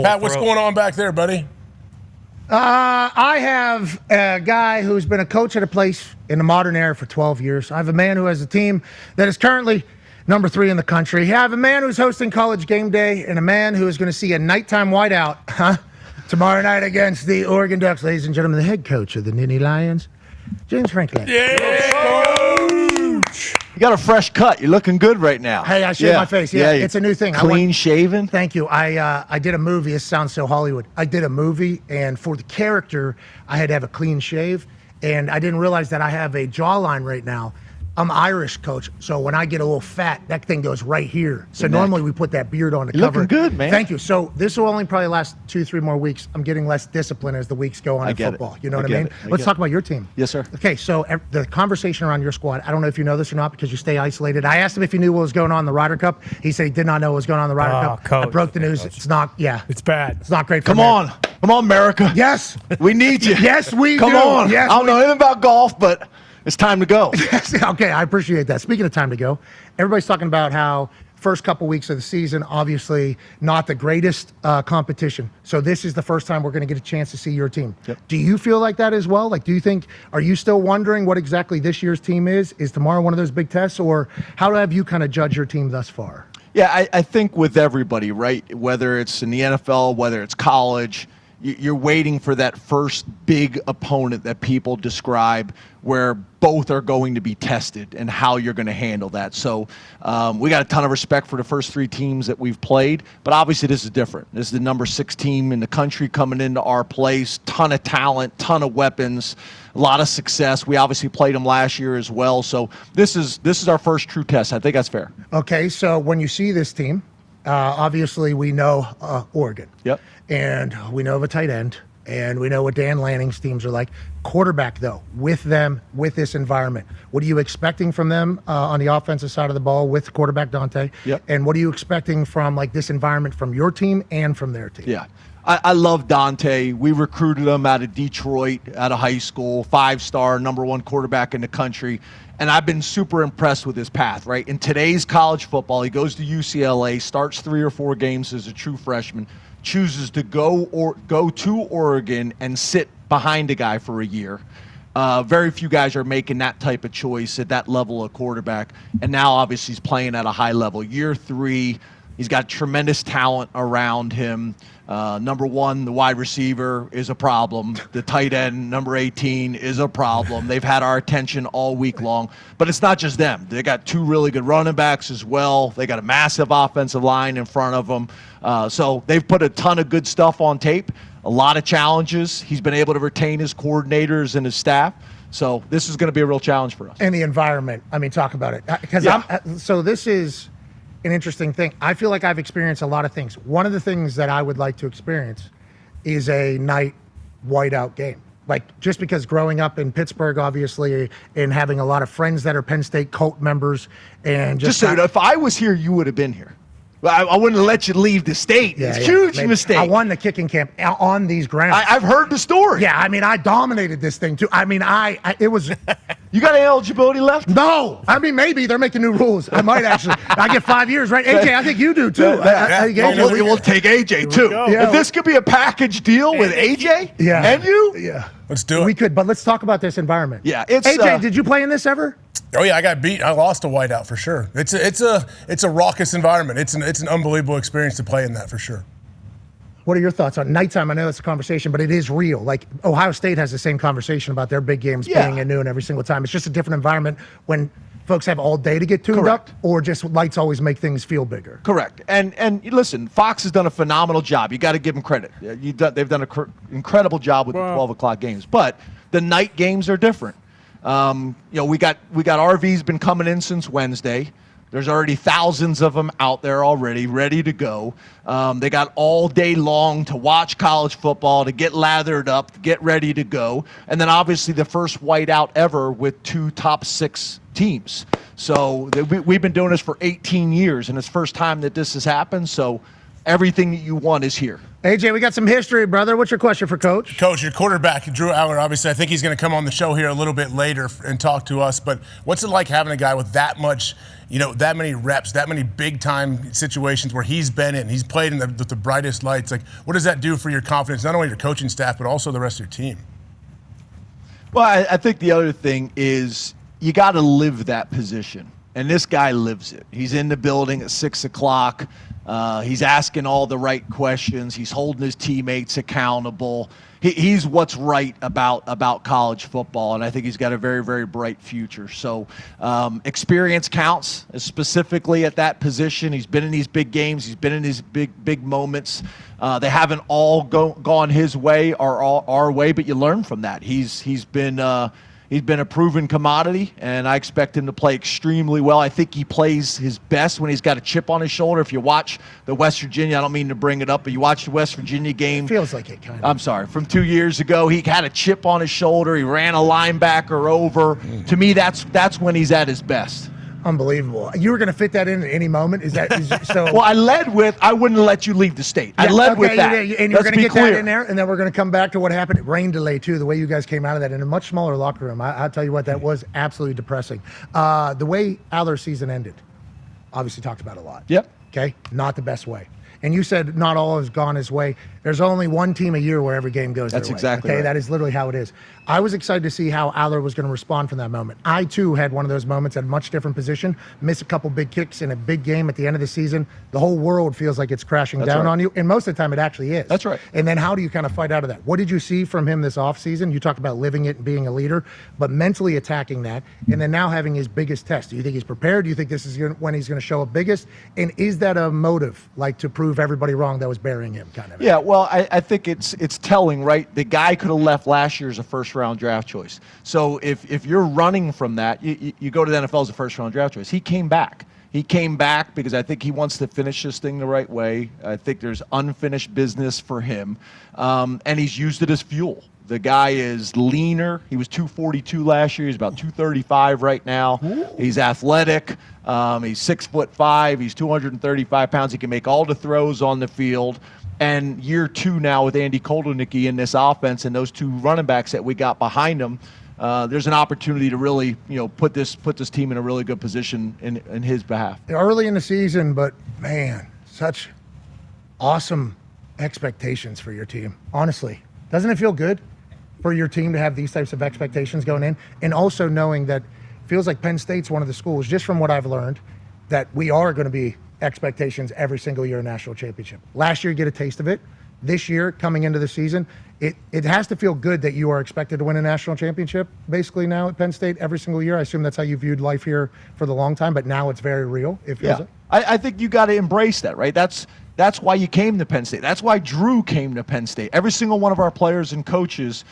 Pat, what's going on back there, buddy? I have a guy who's been a coach at a place in the modern era for 12 years. I have a man who has a team that is currently number 3 in the country. I have a man who's hosting college game day and a man who is going to see a nighttime whiteout tomorrow night against the Oregon Ducks. Ladies and gentlemen, the head coach of the Nittany Lions, James Franklin. Yeah, coach! You got a fresh cut. You're looking good right now. Hey, I shaved my face. Yeah, it's a new thing. Clean shaven. Thank you. I did a movie. It sounds so Hollywood. I did a movie, and for the character, I had to have a clean shave, and I didn't realize that I have a jawline right now. I'm Irish, coach, so when I get a little fat, that thing goes right here. So normally we put that beard on to cover it. Looking good, man. Thank you. So this will only probably last 2-3 more weeks. I'm getting less discipline as the weeks go on in football. You know what I mean? Let's talk about your team. Yes, sir. Okay, so the conversation around your squad, I don't know if you know this or not because you stay isolated. I asked him if he knew what was going on in the Ryder Cup. He said he did not know what was going on in the Ryder Cup. Coach, I broke the news. It's not, It's bad. It's not great for Come on, America. Yes. We need you. Yes, we do. Come on. Yes, I don't know anything about golf, but it's time to go. Okay, I appreciate that. Speaking of time to go, everybody's talking about how first couple weeks of the season, obviously not the greatest competition. So this is the first time we're going to get a chance to see your team. Yep. Do you feel like that as well? Like, are you still wondering what exactly this year's team is? Is tomorrow one of those big tests, or how have you kind of judged your team thus far? Yeah, I think with everybody, right, whether it's in the NFL, whether it's college, you're waiting for that first big opponent that people describe where both are going to be tested and how you're going to handle that. So we got a ton of respect for the first 3 teams that we've played, but obviously this is different. This is the number 6 team in the country coming into our place, ton of talent, ton of weapons, a lot of success. We obviously played them last year as well. So this is our first true test. I think that's fair. Okay, so when you see this team, obviously we know Oregon. Yep. And we know of a tight end, and we know what Dan Lanning's teams are like. Quarterback, though, with them, with this environment, what are you expecting from them on the offensive side of the ball with quarterback Dante? Yep. And what are you expecting from like this environment from your team and from their team? Yeah. I love Dante. We recruited him out of Detroit, out of high school, 5-star, number 1 quarterback in the country. And I've been super impressed with his path, right? In today's college football, he goes to UCLA, starts 3 or 4 games as a true freshman, chooses to go to Oregon and sit behind a guy for a year. Very few guys are making that type of choice at that level of quarterback. And now, obviously, he's playing at a high level. Year 3, he's got tremendous talent around him. Number 1, the wide receiver is a problem. The tight end, number 18, is a problem. They've had our attention all week long. But it's not just them. They got 2 really good running backs as well. They got a massive offensive line in front of them. So they've put a ton of good stuff on tape, a lot of challenges. He's been able to retain his coordinators and his staff. So this is going to be a real challenge for us. And the environment. I mean, talk about it. Because so this is an interesting thing. I feel like I've experienced a lot of things. One of the things that I would like to experience is a night whiteout game. Like, just because growing up in Pittsburgh, obviously, and having a lot of friends that are Penn State cult members, and just so you know, if I was here, you would have been here. I wouldn't have let you leave the state. It's a huge mistake. I won the kicking camp on these grounds. I've heard the story. Yeah, I mean, I dominated this thing too. I mean, it was. You got any eligibility left? No. I mean, maybe they're making new rules. I might actually. I get 5 years, right? AJ, I think you do too. We'll take AJ too. If this could be a package deal with AJ and you, let's do it. We could, but let's talk about this environment. Yeah, AJ, did you play in this ever? Oh yeah, I got beat. I lost a whiteout for sure. It's a raucous environment. It's an unbelievable experience to play in that for sure. What are your thoughts on nighttime? I know it's a conversation, but it is real. Like, Ohio State has the same conversation about their big games being at noon every single time. It's just a different environment when folks have all day to get tuned up, or just lights always make things feel bigger. Correct. And listen, Fox has done a phenomenal job. You got to give them credit. They've done an incredible job with the 12 o'clock games. But the night games are different. We got RVs been coming in since Wednesday. There's already thousands of them out there already, ready to go. They got all day long to watch college football, to get lathered up, to get ready to go. And then obviously the first whiteout ever with 2 top 6 teams. So we've been doing this for 18 years, and it's the first time that this has happened. So everything that you want is here. AJ, we got some history, brother. What's your question for Coach? Coach, your quarterback, Drew Allar, obviously, I think he's going to come on the show here a little bit later and talk to us. But what's it like having a guy with that much, that many reps, that many big-time situations where he's been in? He's played in the brightest lights. Like, what does that do for your confidence, not only your coaching staff, but also the rest of your team? Well, I think the other thing is you got to live that position. And this guy lives it. He's in the building at 6 o'clock. He's asking all the right questions. He's holding his teammates accountable. He's what's right about college football, and I think he's got a very, very bright future. So experience counts, specifically at that position. He's been in these big games. He's been in these big moments. They haven't all gone his way or our way, but you learn from that. He's been a proven commodity, and I expect him to play extremely well. I think he plays his best when he's got a chip on his shoulder. If you watch the West Virginia, I don't mean to bring it up, but you watch the West Virginia game. It feels like it, kind of. I'm sorry, from 2 years ago, he had a chip on his shoulder. He ran a linebacker over. To me, that's when he's at his best. Unbelievable. You were going to fit that in at any moment? Is so? Well, I led with, I wouldn't let you leave the state. I led with that. And you're going to get that in there, and then we're going to come back to what happened. Rain delay, too, the way you guys came out of that in a much smaller locker room. I'll tell you what, that was absolutely depressing. The way Allar's season ended, obviously talked about a lot. Yep. Okay? Not the best way. And you said not all has gone his way. There's only one team a year where every game goes their way. That's exactly okay? right. That is literally how it is. I was excited to see how Allar was going to respond from that moment. I, too, had one of those moments at a much different position, miss a couple big kicks in a big game at the end of the season. The whole world feels like it's crashing down on you, and most of the time it actually is. That's right. And then how do you kind of fight out of that? What did you see from him this offseason? You talked about living it and being a leader, but mentally attacking that, and then now having his biggest test. Do you think he's prepared? Do you think this is when he's going to show up biggest? And is that a motive, like to prove everybody wrong that was burying him, kind of? Yeah, well, I think it's telling, right? The guy could have left last year as a first-round draft choice. So if you're running from that, you go to the NFL as a first-round draft choice. He came back. He came back because I think he wants to finish this thing the right way. I think there's unfinished business for him, and he's used it as fuel. The guy is leaner. He was 242 last year. He's about 235 right now. Ooh. He's athletic. He's 6'5". He's 235 pounds. He can make all the throws on the field. And year 2 now with Andy Koldernicki in this offense and those 2 running backs that we got behind him, there's an opportunity to really, put this team in a really good position in his behalf. Early in the season, but man, such awesome expectations for your team. Honestly, doesn't it feel good for your team to have these types of expectations going in, and also knowing that it feels like Penn State's one of the schools, just from what I've learned, that we are going to be expectations every single year in national championship. Last year, you get a taste of it. This year, coming into the season, it has to feel good that you are expected to win a national championship, basically now at Penn State every single year. I assume that's how you viewed life here for the long time, but now it's very real. It feels it. I think you got to embrace that, right? That's why you came to Penn State. That's why Drew came to Penn State. Every single one of our players and coaches,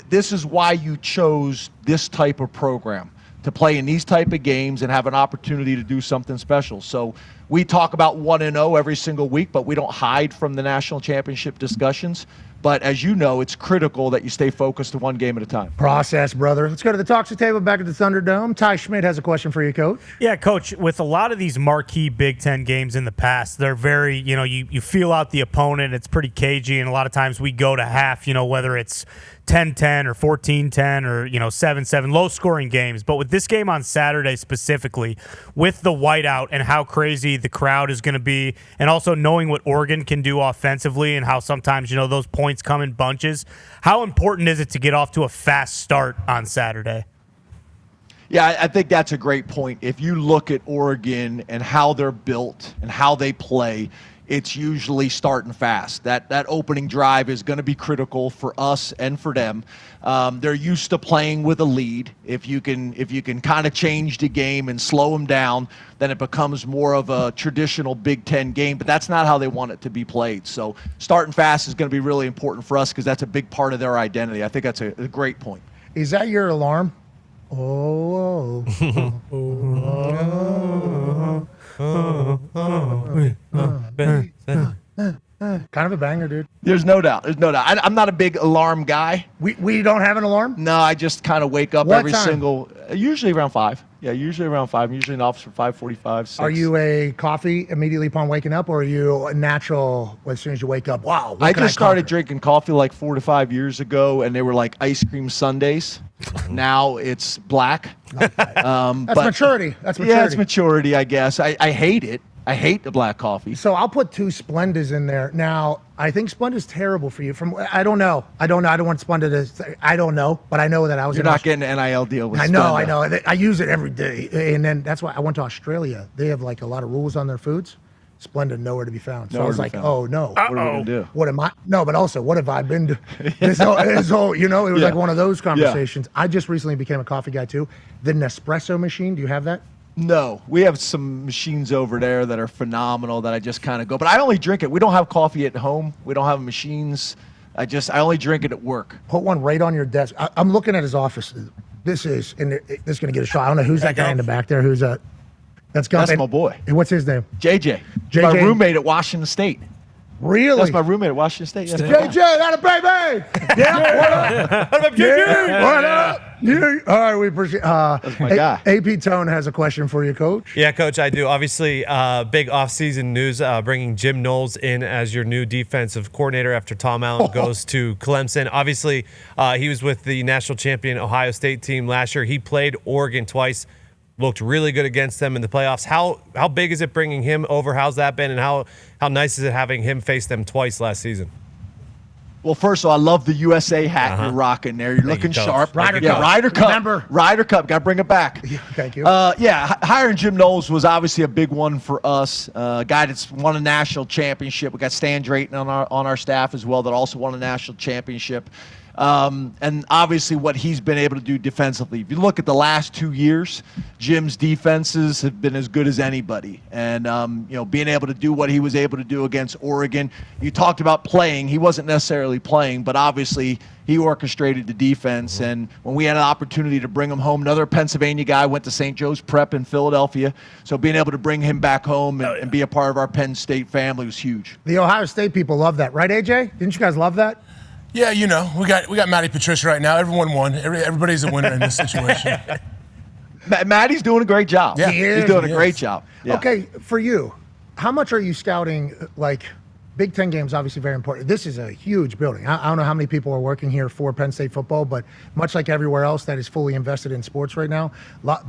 this is why you chose this type of program, to play in these type of games and have an opportunity to do something special. So we talk about 1-0 every single week, but we don't hide from the national championship discussions. But as you know, it's critical that you stay focused to one game at a time. Process, brother. Let's go to the Talks Table back at the Thunderdome. Ty Schmidt has a question for you, Coach. Yeah, Coach, with a lot of these marquee Big Ten games in the past, they're very, you feel out the opponent. It's pretty cagey, and a lot of times we go to half, whether it's 10-10 or 14-10 or 7-7, low-scoring games. But with this game on Saturday specifically, with the whiteout and how crazy the crowd is going to be, and also knowing what Oregon can do offensively and how sometimes, those points come in bunches, how important is it to get off to a fast start on Saturday? Yeah, I think that's a great point. If you look at Oregon and how they're built and how they play, it's usually starting fast. That opening drive is going to be critical for us and for them. They're used to playing with a lead. If you can kind of change the game and slow them down, then it becomes more of a traditional Big Ten game. But that's not how they want it to be played. So starting fast is going to be really important for us because that's a big part of their identity. I think that's a great point. Is that your alarm? Oh. Kind of a banger, dude. There's no doubt. I'm not a big alarm guy. We don't have an alarm? No, I just kind of wake up What every time? usually around 5. Yeah, usually around 5. I'm usually in the office for 5:45, 6. Are you a coffee immediately upon waking up, or are you a natural as soon as you wake up? Wow. what I can just started conquer? drinking coffee like 4 to 5 years ago, and they were like ice cream sundaes. Now it's black. That's maturity. That's maturity. Yeah, it's maturity, I guess. I hate it. I hate the black coffee. So I'll put 2 Splendas in there. Now, I think Splenda's terrible for you. I don't know. I don't want Splenda to say, I don't know, but I know that I was You're not getting an NIL deal with I Splenda. know. I use it every day. And then that's why I went to Australia. They have like a lot of rules on their foods. Splenda nowhere to be found. So I Nowhere was to be like, found. oh no. What are we going to do? What am I? No, but also, what have I been to? This whole, it was like one of those conversations. I just recently became a coffee guy too. The Nespresso machine, do you have that? No, we have some machines over there that are phenomenal that I just kind of go. But I only drink it. We don't have coffee at home. We don't have machines. I only drink it at work. Put one right on your desk. I'm looking at his office. This is going to get a shot. I don't know who's that guy in the back there. Who's that? That's my boy. What's his name? JJ. JJ. My roommate at Washington State. Really? That's my roommate at Washington State. Yeah. JJ, that a baby. Yeah, what up? What up? Yeah. All right, we appreciate. That's my guy. AP Tone has a question for you, Coach. Yeah, Coach, I do. Obviously, big offseason news, bringing Jim Knowles in as your new defensive coordinator after Tom Allen goes to Clemson. Obviously, he was with the national champion Ohio State team last year. He played Oregon twice, looked really good against them in the playoffs. How big is it bringing him over? How's that been? And how nice is it having him face them twice last season? Well, first of all, I love the USA hat you're rocking there. You're looking Coach. sharp. Ryder Cup. Ryder Cup. Remember. Ryder Cup. Got to bring it back. Thank you. Hiring Jim Knowles was obviously a big one for us. A guy that's won a national championship. We got Stan Drayton on our staff as well that also won a national championship. And obviously what he's been able to do defensively. If you look at the last 2 years, Jim's defenses have been as good as anybody. And, being able to do what he was able to do against Oregon. You talked about playing. He wasn't necessarily playing, but obviously he orchestrated the defense. And when we had an opportunity to bring him home, another Pennsylvania guy went to St. Joe's Prep in Philadelphia. So being able to bring him back home and be a part of our Penn State family was huge. The Ohio State people love that, right, AJ? Didn't you guys love that? Yeah, we got Matty Patricia right now. Everyone won. Everybody's a winner in this situation. Matty's doing a great job. Yeah, he's doing a great job. Yeah. Okay, for you, how much are you scouting? Like, Big Ten games, obviously very important. This is a huge building. I don't know how many people are working here for Penn State football, but much like everywhere else that is fully invested in sports right now,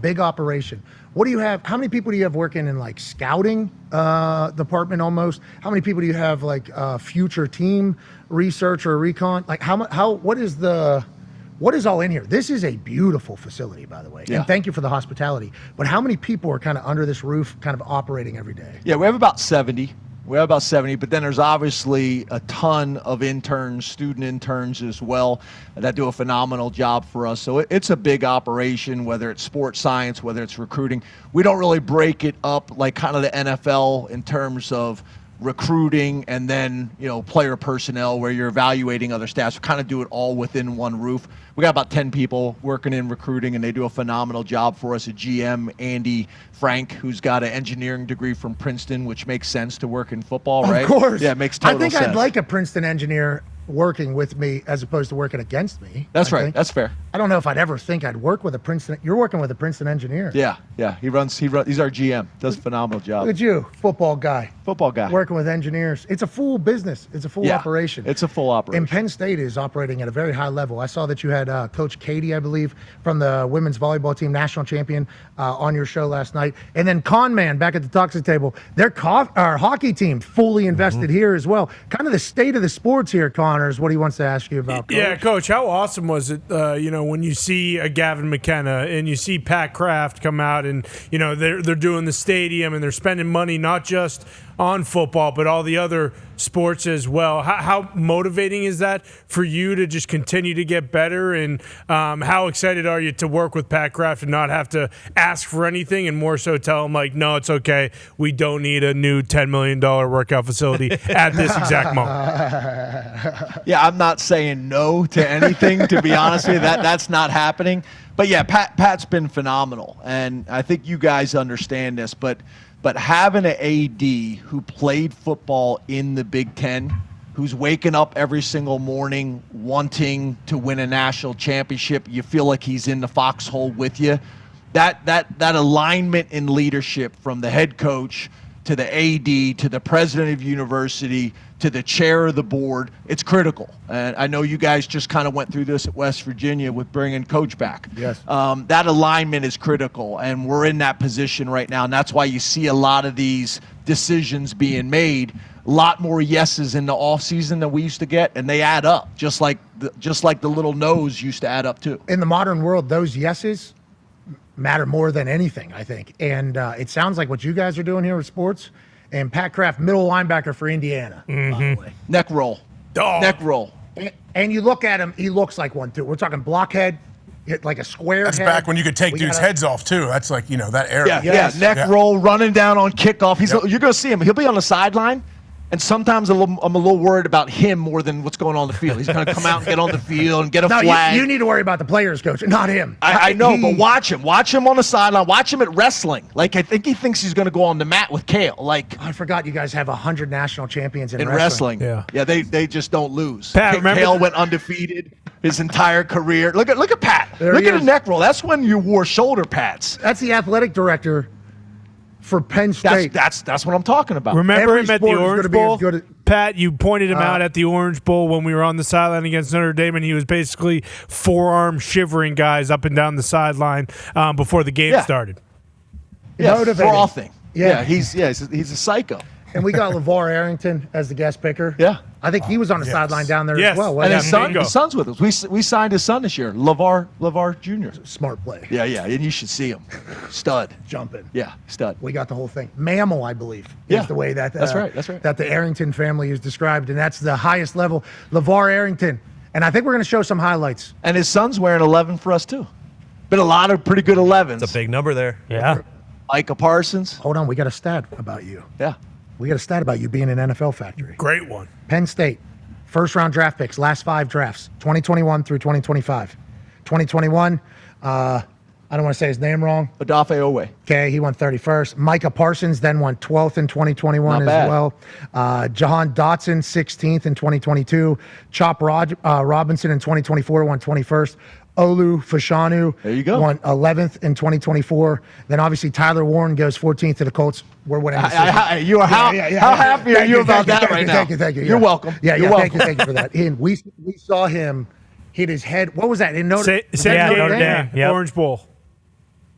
big operation. What do you have? How many people do you have working in like scouting department almost? How many people do you have like future team research or recon? Like what is all in here? This is a beautiful facility, by the way. Yeah. And thank you for the hospitality. But how many people are kind of under this roof, kind of operating every day? Yeah, we have about 70. But then there's obviously a ton of interns, student interns as well, that do a phenomenal job for us. So it's a big operation, whether it's sports science, whether it's recruiting. We don't really break it up like kind of the NFL in terms of recruiting and then, player personnel where you're evaluating other staffs. We kind of do it all within one roof. We got about 10 people working in recruiting, and they do a phenomenal job for us. A GM, Andy Frank, who's got an engineering degree from Princeton, which makes sense to work in football, right? Of course. Yeah, it makes total sense. I think I'd like a Princeton engineer working with me as opposed to working against me. That's right. think. That's fair. I don't know if I'd ever think I'd work with a Princeton. You're working with a Princeton engineer. Yeah. He's our GM. Does a phenomenal job. Look at you, football guy. Football guy. Working with engineers. It's a full business. It's a full operation. It's a full operation. And Penn State is operating at a very high level. I saw that you had Coach Katie, I believe, from the women's volleyball team, national champion, on your show last night. And then Conman back at the toxic table. Their our hockey team fully invested here as well. Kind of the state of the sports here, Connor, is what he wants to ask you about, Coach. Yeah, Coach, how awesome was it, when you see a Gavin McKenna and you see Pat Kraft come out and, they're doing the stadium and they're spending money not just on football, but all the other sports as well. How motivating is that for you to just continue to get better? And how excited are you to work with Pat Kraft and not have to ask for anything and more so tell him, like, no, it's okay. We don't need a new $10 million workout facility at this exact moment. Yeah, I'm not saying no to anything, to be honest with you. That's not happening. But yeah, Pat's been phenomenal. And I think you guys understand this, but But having an AD who played football in the Big Ten, who's waking up every single morning wanting to win a national championship, you feel like he's in the foxhole with you. That alignment in leadership from the head coach to the AD to the president of university to the chair of the board, it's critical. And I know you guys just kind of went through this at West Virginia with bringing coach back. Yes. That alignment is critical, and we're in that position right now, and that's why you see a lot of these decisions being made. A lot more yeses in the offseason than we used to get, and they add up, just like the little no's used to add up too. In the modern world, those yeses matter more than anything, I think. And it sounds like what you guys are doing here with sports. And Pat Kraft, middle linebacker for Indiana, by the way. Neck roll. Dog. Neck roll. And you look at him, he looks like one, too. We're talking blockhead, like a square That's head. back when you could take dudes' heads off, too. That's like, that era. Yeah, Yes. yeah. Neck Yeah. roll, running down on kickoff. You're going to see him. He'll be on the sideline. And sometimes I'm a little worried about him more than what's going on in the field. He's going to come out and get on the field and get a No, flag. you need to worry about the players, coach, not him. I know, but watch him. Watch him on the sideline. Watch him at wrestling. Like, I think he thinks he's going to go on the mat with Kale. Like, I forgot you guys have 100 national champions in wrestling. Yeah. Yeah, they just don't lose. Pat, remember Kale went undefeated his entire career. Look at Pat. Look he at is. the neck roll. That's when you wore shoulder pads. That's the athletic director for Penn State. That's what I'm talking about. Remember Every him at the sport is Orange gonna be as Bowl? good as- Pat, you pointed him out at the Orange Bowl when we were on the sideline against Notre Dame, and he was basically forearm shivering guys up and down the sideline before the game started. Yeah, motivating. frothing. Yeah. He's a psycho. And we got LaVar Arrington as the guest picker. Yeah. I think he was on the sideline down there Yes. as well. And wasn't he? his son's with us. We signed his son this year, LaVar Jr. Smart play. Yeah, and you should see him. Stud. Jumping. Yeah, stud. We got the whole thing. Mammal, I believe, Yeah. is the way that That's right, that's right. that the Arrington family is described, and that's the highest level. LaVar Arrington. And I think we're going to show some highlights. And his son's wearing 11 for us, too. Been a lot of pretty good 11s. It's a big number there. Yeah. Micah Parsons. Hold on, we got a stat about you. Yeah. We got a stat about you being an NFL factory. Great one. Penn State, first-round draft picks, last 5 drafts, 2021 through 2025. 2021, I don't want to say his name wrong. Odafe Owe. Okay, he won 31st. Micah Parsons then won 12th in 2021 Not as bad. well. Jahan Dotson, 16th in 2022. Chop Robinson in 2024 won 21st. Olu Fashanu There you go. won 11th in 2024. Then obviously Tyler Warren goes 14th to the Colts. We're winning. This season. How happy are Thank you about thank that right now? Thank you. You're welcome. Yeah, You're thank welcome. you for that. And we saw him hit his head. What was that in Notre Notre Dame. Yep. Orange Bowl.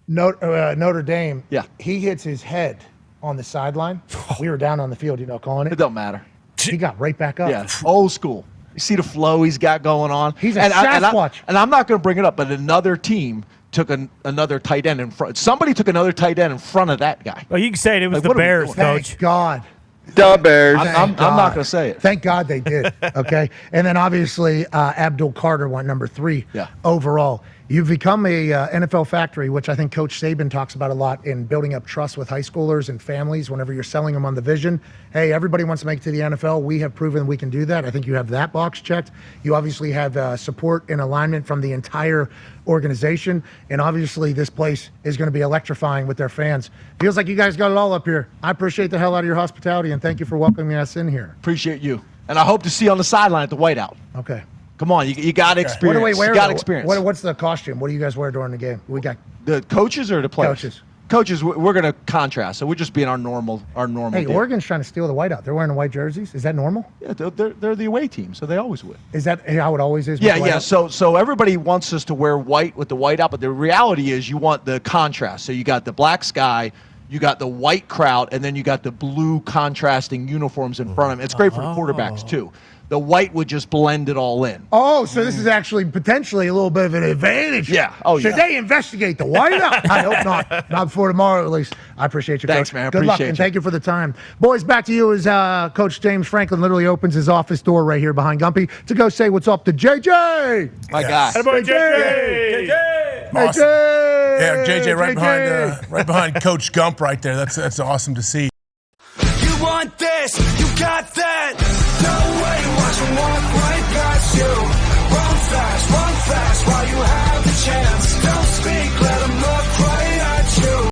Notre Dame. Yeah. He hits his head on the sideline. We were down on the field, calling It it. don't matter. He got right back up. Yeah, old school. You see the flow he's got going on. He's a and Sasquatch. And I'm not going to bring it up, but another team took another tight end in front. Somebody took another tight end in front of that guy. Well, you can say it. It was Like, the what are we Bears, doing? Thank coach. God. The Bears. I'm not going to say it. Thank God they did. Okay. And then obviously Abdul Carter went number 3 overall. You've become a NFL factory, which I think Coach Saban talks about a lot in building up trust with high schoolers and families whenever you're selling them on the vision. Hey, everybody wants to make it to the NFL. We have proven we can do that. I think you have that box checked. You obviously have support and alignment from the entire organization. And obviously this place is going to be electrifying with their fans. Feels like you guys got it all up here. I appreciate the hell out of your hospitality, and thank you for welcoming us in here. Appreciate you. And I hope to see you on the sideline at the whiteout. Okay. Come on, you got experience. What do we wear? You got though? experience. What's the costume? What do you guys wear during the game? We got The coaches or the players? Coaches. Coaches, we're going to contrast. So we're just being our normal. Hey, deal. Oregon's trying to steal the whiteout. They're wearing the white jerseys. Is that normal? Yeah, they're the away team, so they always win. Is that how it always is? with Yeah, the yeah. whiteout? So everybody wants us to wear white with the white out, but the reality is you want the contrast. So you got the black sky, you got the white crowd, and then you got the blue contrasting uniforms in front of them. It's great for the quarterbacks too. The white would just blend it all in. Oh, so this is actually potentially a little bit of an advantage. Yeah. Oh, Should yeah. they investigate the whiteout? I hope not. Not before tomorrow, at least. I appreciate you, Thanks, Coach. man. I Good luck, appreciate and you. thank you for the time. Boys, back to you as Coach James Franklin literally opens his office door right here behind Gumpy to go say what's up to JJ. My God. Attaboy, JJ. JJ. Awesome. JJ. Yeah, JJ right JJ. behind Coach Gump right there. That's awesome to see. You want this, you got that. No way, watch them walk right past you. Run fast while you have the chance.